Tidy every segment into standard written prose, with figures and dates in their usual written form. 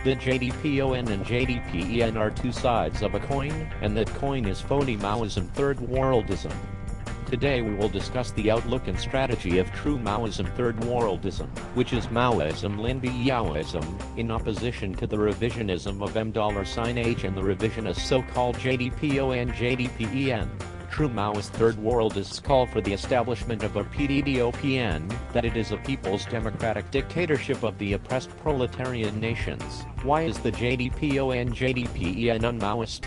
that JDPON and JDPEN are two sides of a coin, and that coin is phony Maoism third worldism. Today we will discuss the outlook and strategy of true Maoism third worldism, which is Maoism Lin-Biaoism, in opposition to the revisionism of $H and the revisionist so-called JDPON JDPEN. True Maoist third worldists call for the establishment of a PDDOPN, that it is a people's democratic dictatorship of the oppressed proletarian nations. Why is the JDPON JDPEN un-Maoist?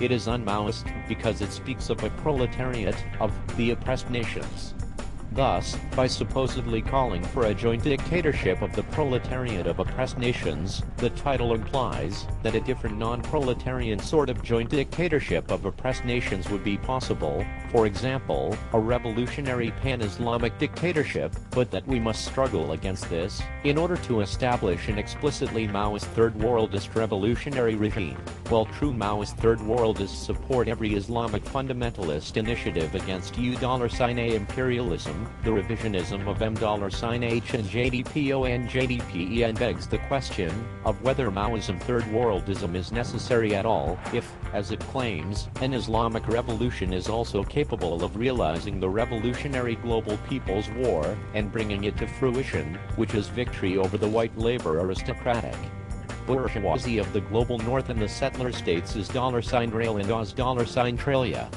It is un-Maoist because it speaks of a proletariat of the oppressed nations. Thus, by supposedly calling for a joint dictatorship of the proletariat of oppressed nations, the title implies that a different non-proletarian sort of joint dictatorship of oppressed nations would be possible, for example, a revolutionary pan-Islamic dictatorship, but that we must struggle against this in order to establish an explicitly Maoist third worldist revolutionary regime. While true Maoist third worldists support every Islamic fundamentalist initiative against $A imperialism, the revisionism of $H and JDPON JDPEN begs the question of whether Maoism third worldism is necessary at all, if, as it claims, an Islamic revolution is also capable of realizing the revolutionary global people's war and bringing it to fruition, which is victory over the white labor aristocratic bourgeoisie of the global north and the settler states is $Rail and Oz $Tralia.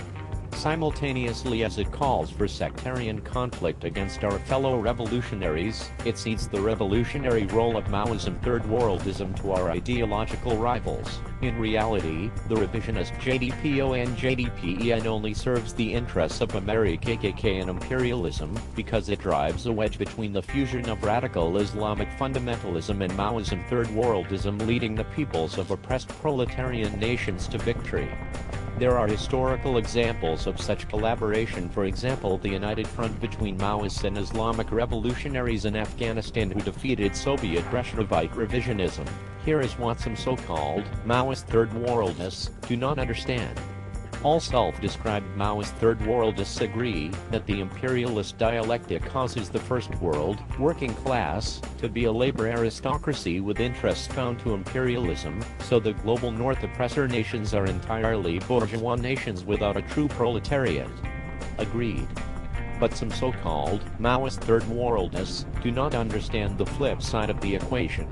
Simultaneously as it calls for sectarian conflict against our fellow revolutionaries, it cedes the revolutionary role of Maoism third worldism to our ideological rivals. In reality, the revisionist JDPON JDPEN only serves the interests of America KKK and imperialism, because it drives a wedge between the fusion of radical Islamic fundamentalism and Maoism third worldism, leading the peoples of oppressed proletarian nations to victory. There are historical examples of such collaboration, for example the United Front between Maoists and Islamic revolutionaries in Afghanistan who defeated Soviet Bolshevik revisionism. Here is what some so-called Maoist third worldists do not understand. All self-described Maoist third worldists agree that the imperialist dialectic causes the first world, working class, to be a labor aristocracy with interests bound to imperialism, so the global north oppressor nations are entirely bourgeois nations without a true proletariat. Agreed. But some so-called Maoist third worldists do not understand the flip side of the equation.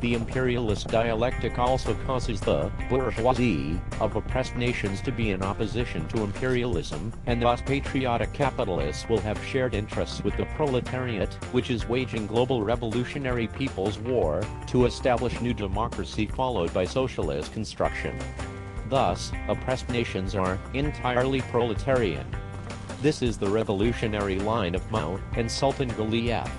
The imperialist dialectic also causes the bourgeoisie of oppressed nations to be in opposition to imperialism, and thus patriotic capitalists will have shared interests with the proletariat, which is waging global revolutionary people's war to establish new democracy followed by socialist construction. Thus, oppressed nations are entirely proletarian. This is the revolutionary line of Mao and Sultan-Galiev.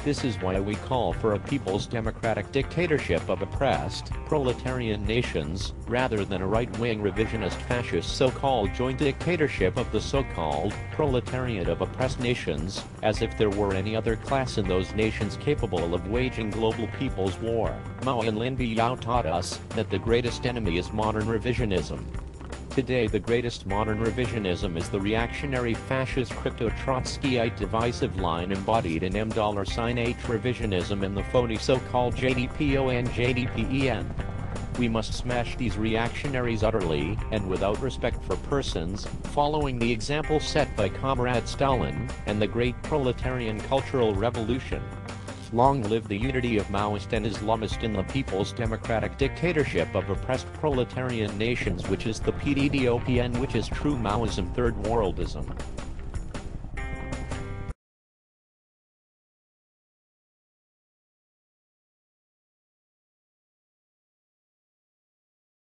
This is why we call for a people's democratic dictatorship of oppressed, proletarian nations, rather than a right-wing revisionist fascist so-called joint dictatorship of the so-called proletariat of oppressed nations, as if there were any other class in those nations capable of waging global people's war. Mao and Lin Biao taught us that the greatest enemy is modern revisionism. Today the greatest modern revisionism is the reactionary fascist crypto-Trotskyite divisive line embodied in $H revisionism and the phony so-called JDPON JDPEN. We must smash these reactionaries utterly, and without respect for persons, following the example set by Comrade Stalin, and the great proletarian cultural revolution. Long live the unity of Maoist and Islamist in the people's democratic dictatorship of oppressed proletarian nations, which is the PDDOPN, which is true Maoism third worldism.